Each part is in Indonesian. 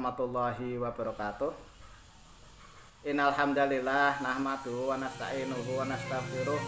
warahmatullahi wabarakatuh. Innal hamdalillah nahmaduhu wa nasta'inuhu wa nastaghfiruh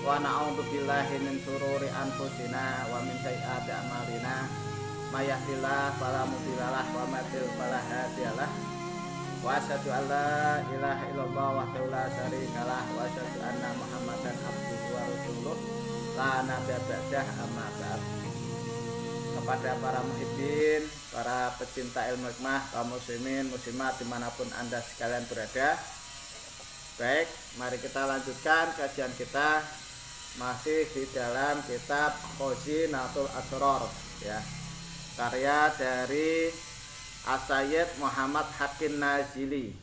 wa na'udzu billahi min shururi anfusina wa min sayyiati a'malina. May yahdihillahu fala mudhillalah wa may yudhlil fala hadiyalah. Wa asyhadu an la ilaha illallah wahdahu la syarikalah wa asyhadu anna Muhammadan abduhu wa rasuluh la nabiyya ba'dah amma ba'd. Kepada para muhibbin, para pecinta ilmu hikmah, kaum muslimin, muslimat dimanapun Anda sekalian berada. Baik, mari kita lanjutkan kajian kita masih di dalam kitab Khazinatul Asrar ya. Karya dari As-Sayyid Muhammad Hakim Nazili.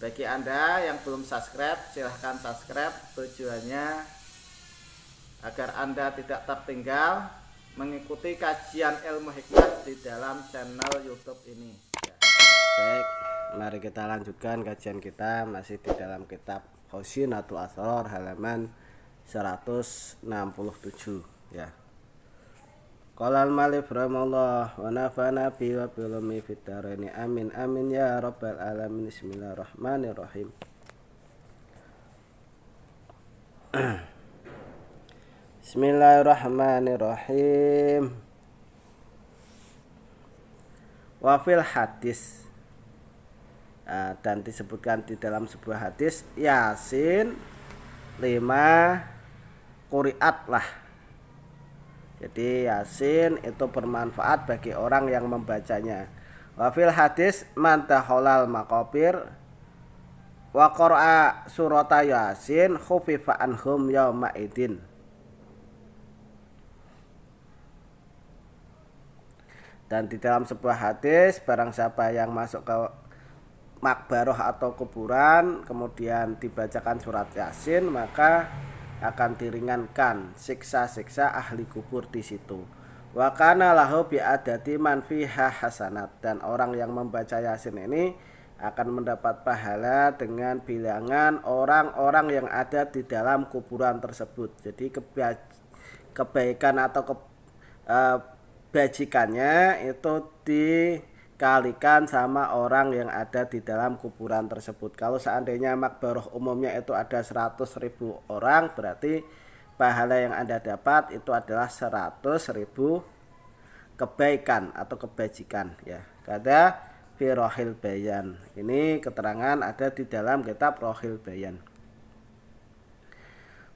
Bagi Anda yang belum subscribe, silahkan subscribe. Tujuannya agar Anda tidak tertinggal mengikuti kajian ilmu hikmah di dalam channel YouTube ini ya. Baik, mari kita lanjutkan kajian kita masih di dalam kitab Khazinatul Asrar halaman 167 ya. Qala al-malif rahimallah wa nafa'ana bi wa bil ulumi fid dharain amin amin ya rabbal alamin. Bismillahirrahmanirrahim. Bismillahirrahmanirrahim. Wafil hadis, dan disebutkan di dalam sebuah hadis, Yasin 5 quriat lah. Jadi Yasin itu bermanfaat bagi orang yang membacanya. Wafil hadis man taholal maqabir wa qara'a surata Yasin khufifa anhum yauma idin. Dan di dalam sebuah hadis, barang siapa yang masuk ke makbaroh atau kuburan kemudian dibacakan surat Yasin, maka akan diringankan siksa-siksa ahli kubur di situ. Wa kana lahu bi adati man fiha hasanat, dan orang yang membaca Yasin ini akan mendapat pahala dengan bilangan orang-orang yang ada di dalam kuburan tersebut. Jadi kebaikan atau bajikannya itu dikalikan sama orang yang ada di dalam kuburan tersebut. Kalau seandainya makbaroh umumnya itu ada 100.000 orang, berarti pahala yang Anda dapat itu adalah 100.000 kebaikan atau kebajikan ya. Kada fi Rohil Bayan. Ini keterangan ada di dalam kitab Rohil Bayan.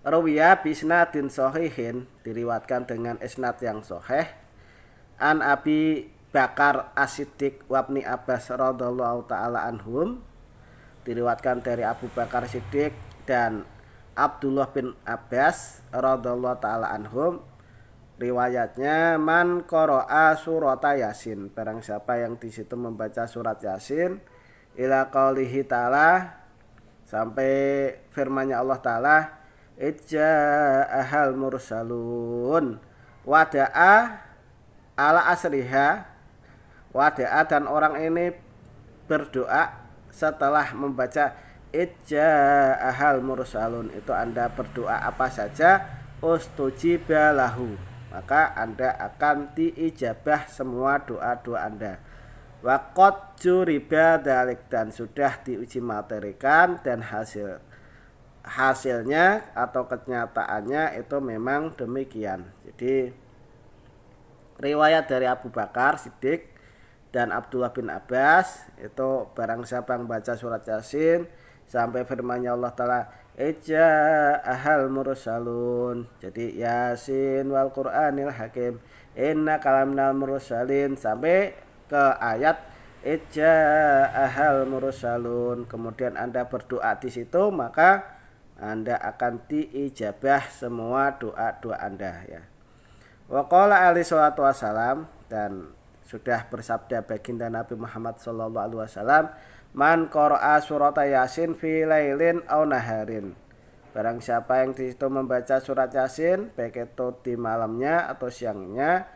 Rawiya bisnadin sahihin, diriwatkan dengan isnad yang sahih. An Abi Bakar As-Siddiq wabni Abbas radhiyallahu ta'ala anhum, diriwatkan dari Abu Bakar Siddiq dan Abdullah bin Abbas radhiyallahu ta'ala anhum. Riwayatnya man qara'a surata Yasin, barang siapa yang di situ membaca surat Yasin ila qaulihi ta'ala, sampai firman-Nya Allah Ta'ala, ija'ahal mursalun wada'a ala asriha, wada'a, dan orang ini berdoa setelah membaca ija'ahal mursalun, itu Anda berdoa apa saja, ustujiba lahu, maka Anda akan diijabah semua doa-doa Anda. Wa qad juriba dzalik, dan sudah diuji materikan, dan hasilnya atau kenyataannya itu memang demikian. Jadi riwayat dari Abu Bakar Siddiq dan Abdullah bin Abbas, itu barang siapa yang baca surat Yasin sampai firman-Nya Allah Ta'ala ija'ahal mursalun, jadi Yasin wal Qur'anil Hakim inna kalamnal mursalin, sampai ke ayat ija'ahal mursalun, kemudian Anda berdoa di situ, maka Anda akan diijabah semua doa-doa Anda ya. Wa qala alaihi salatu wassalam, dan sudah bersabda baginda Nabi Muhammad sallallahu alaihi wasallam, man qara'a surata Yasin fi lailin aw naharin, barang siapa yang di situ membaca surat Yasin baik itu di malamnya atau siangnya,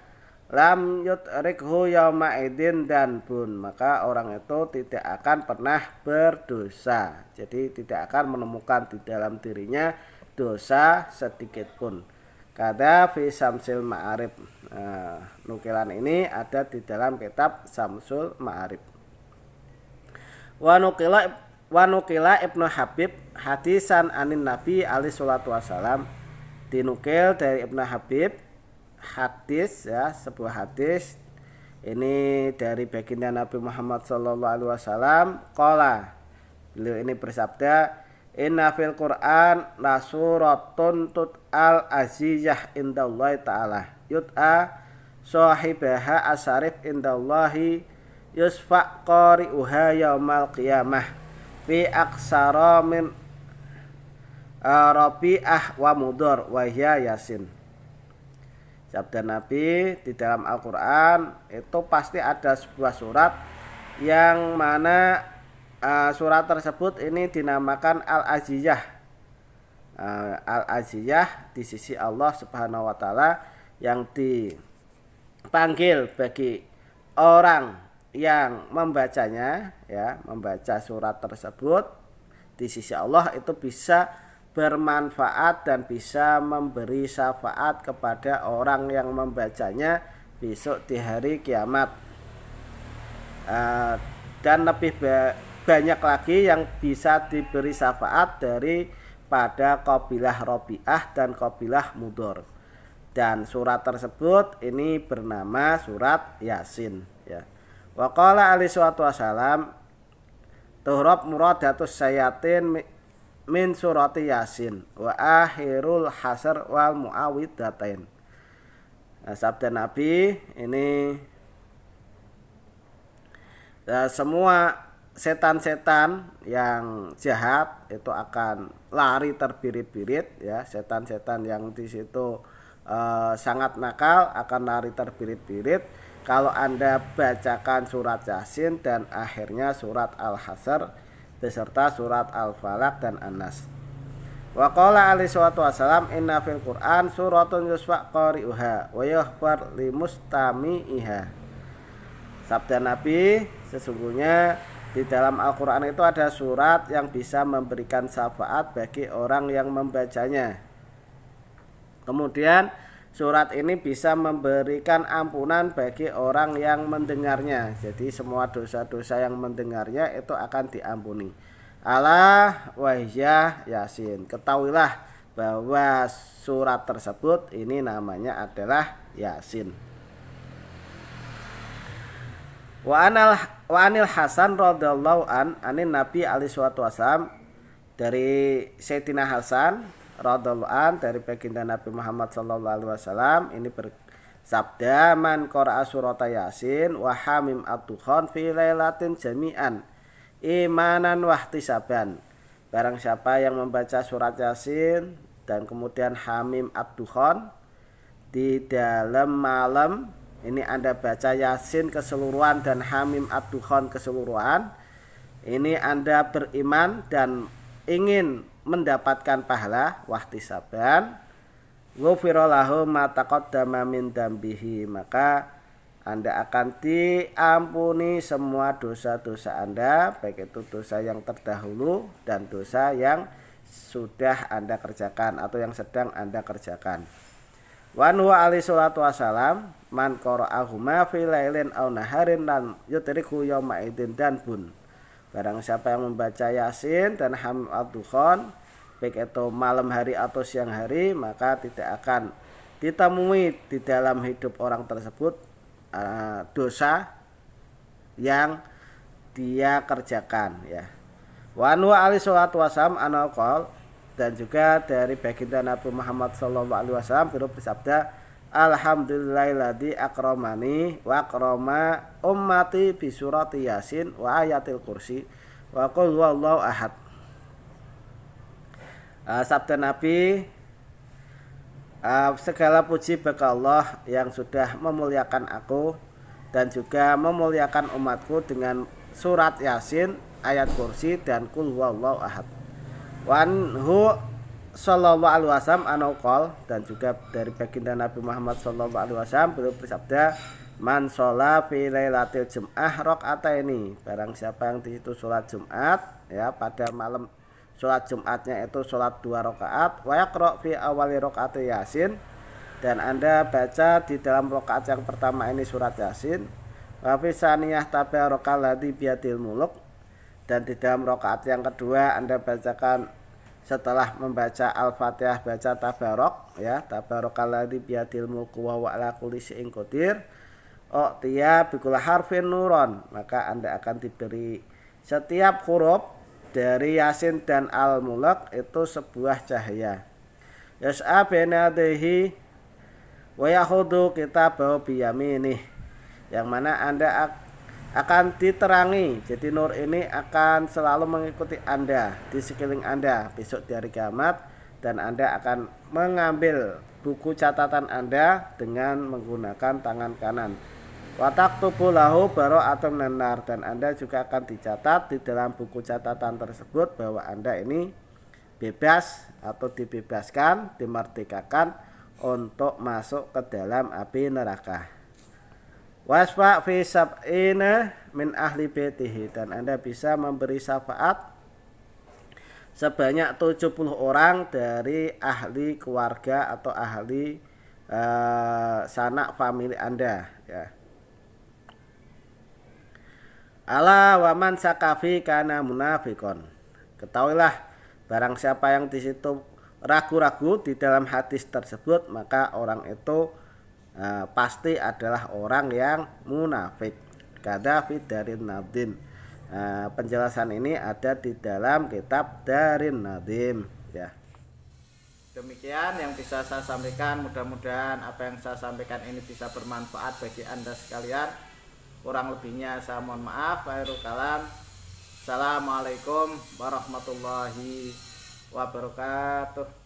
lam yudrikhu yauma idin dan bun, maka orang itu tidak akan pernah berdosa. Jadi tidak akan menemukan di dalam dirinya dosa sedikit pun. Kada fi Samsul Ma'arif. Nukilan ini ada di dalam kitab Samsul Ma'arif. Wa nukila Ibnu Habib hadisan anin Nabi alaihi salatu wasalam, dinukil dari Ibnu Habib hadis, ya, sebuah hadis ini dari baginda Nabi Muhammad sallallahu alaihi wasallam. Qala, beliau ini bersabda, inna fil Qur'an la suratun tut'al azizah indallahi ta'ala yut'a sahibaha asarif indallahi yusfa qari'uha yaumal qiyamah fi aksara min rabi'ah wa mudhar wa hiya yasin. Sabda Nabi di dalam Al-Quran itu pasti ada sebuah surat yang mana surat tersebut ini dinamakan Al-Azizah. Al-Azizah di sisi Allah Subhanahu wa taala, yang dipanggil bagi orang yang membacanya, ya, membaca surat tersebut di sisi Allah itu bisa bermanfaat dan bisa memberi syafaat kepada orang yang membacanya besok di hari kiamat. Dan lebih banyak lagi yang bisa diberi syafaat daripada qabilah Rabi'ah dan qabilah Mudhar. Dan surat tersebut ini bernama surat Yasin, ya. Wa qala alaihi salatu wasalam, tuhrab muradatus sayatin min surati Yasin wa akhirul hasr wal muawwidzatain. Sabda Nabi ini, semua setan-setan yang jahat itu akan lari terbirit-birit, ya. Setan-setan yang di situ sangat nakal akan lari terbirit-birit kalau Anda bacakan surat Yasin dan akhirnya surat Al-Hasr beserta surat Al-Falaq dan An-Nas. Wa qala alaihi salatu wasalam, inna fil Qur'an suratun yusfa qari'uha wa yughfar limustami'iha. Sabda Nabi, sesungguhnya di dalam Al-Quran itu ada surat yang bisa memberikan syafaat bagi orang yang membacanya. Kemudian surat ini bisa memberikan ampunan bagi orang yang mendengarnya. Jadi semua dosa-dosa yang mendengarnya itu akan diampuni. Ala wahya Yasin. Ketahuilah bahwa surat tersebut ini namanya adalah Yasin. Wa anil Hasan radhiyallahu anin Nabi alaihi wasallam, dari Sayyidina Hasan radhiyallahu an dari baginda Nabi Muhammad sallallahu alaihi wasallam ini bersabda, man qara'a surat Yasin wa hamim at-tukhan fi lailatin jami'an imanan wa ihtisaban. Barang siapa yang membaca surat Yasin dan kemudian hamim at-tukhan di dalam malam ini, Anda baca Yasin keseluruhan dan hamim at-tukhan keseluruhan, ini Anda beriman dan ingin mendapatkan pahala wahtisaban, ghufira lahu ma taqaddama min dambihi, maka Anda akan diampuni semua dosa-dosa Anda, baik itu dosa yang terdahulu dan dosa yang sudah Anda kerjakan atau yang sedang Anda kerjakan. Wa nuha alaihi salatu wasalam, man qara'ahuma fi lailin aw naharin lan yutriku yauma idin dan bun. Barang siapa yang membaca Yasin dan hamim at-tukhan baik itu malam hari atau siang hari, maka tidak akan ditemui di dalam hidup orang tersebut dosa yang dia kerjakan, ya. Wa anhu alaihi salatu wasallam anaqal, dan juga dari baginda Nabi Muhammad sallallahu alaihi wasallam beliau bersabda, alhamdulillahilladzi akramani wa akrama ummati bi surati Yasin wa ayatil kursi wa qul huwallahu ahad. Sabda Nabi, segala puji bagi Allah yang sudah memuliakan aku dan juga memuliakan umatku dengan surat Yasin, ayat kursi dan qul huwallahu ahad. Wa anhu sallallahu alaihi wasallam anaqal, dan juga dari baginda Nabi Muhammad sallallahu alaihi wasallam beliau bersabda, man sholla fi lailatil jum'ah rakaataini. Barang siapa yang di situ salat Jumat, ya, pada malam salat Jumatnya itu salat 2 rakaat, wa yaqra fi awali rakaat Yasin, dan Anda baca di dalam rakaat yang pertama ini surat Yasin. Wa fi saniyah tabarakalladzi biyadil mulk, dan di dalam rakaat yang kedua Anda bacakan setelah membaca Al-Fatihah baca tabarok ya, tabarakalladzi biyadil mulku wa huwa ala kulli syai'in qadir. Tiya bikul harfin nuron, maka Anda akan diberi setiap huruf dari Yasin dan Al-Mulk itu sebuah cahaya. Yas'a baina yadayhi wa yahudu kitabahu biyaminih, yang mana Anda akan diterangi. Jadi nur ini akan selalu mengikuti Anda di sekeliling Anda besok di hari kiamat, dan Anda akan mengambil buku catatan Anda dengan menggunakan tangan kanan. Wa taktubu lahu bara'atun minan nar, dan Anda juga akan dicatat di dalam buku catatan tersebut bahwa Anda ini bebas atau dibebaskan, dimerdekakan untuk masuk ke dalam api neraka. Wasfa fi sab'ina min ahli baitihi, dan Anda bisa memberi syafaat sebanyak 70 orang dari ahli keluarga atau ahli sanak famili Anda ya. Ala waman sakafi kana munafikon. Ketahuilah, barang siapa yang di situ ragu-ragu di dalam hadis tersebut, maka orang itu pasti adalah orang yang munafik. Kadafi Darin Nadim. Penjelasan ini ada di dalam kitab Darin Nadim ya. Demikian yang bisa saya sampaikan, mudah-mudahan apa yang saya sampaikan ini bisa bermanfaat bagi Anda sekalian. Kurang lebihnya saya mohon maaf. Khairul kalam. Assalamualaikum warahmatullahi wabarakatuh.